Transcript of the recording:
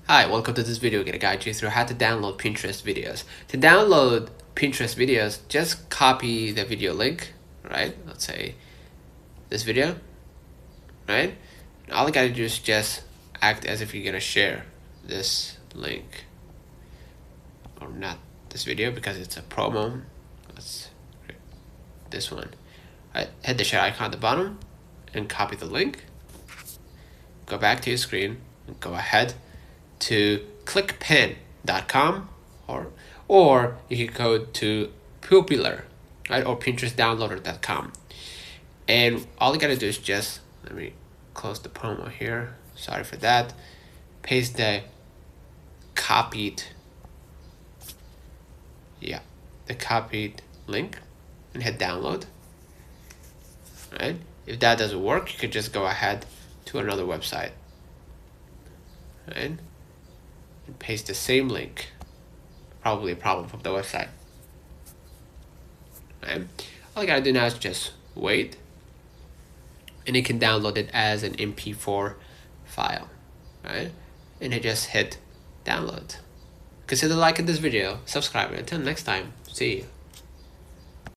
Hi, welcome to this video. I'm gonna guide you through how to download Pinterest videos. To download Pinterest videos, just copy the video link, right? Let's say this video, right? And all you gotta do is just act as if you're gonna share this link, or not this video because it's a promo. Let's this one. Right, hit the share icon at the bottom and copy the link. Go back to your screen and go ahead to clickpen.com or you can go to Popular, right, or pinterestdownloader.com, and all you gotta do is just let me close the promo here, sorry for that, paste the copied link and hit download. Right, if that doesn't work, you could just go ahead to another website, right, and paste the same link. Probably a problem from the website. Right? All you gotta do now is just wait, and you can download it as an MP4 file, right? And you just hit download. Consider liking this video, subscribing. Until next time, see you.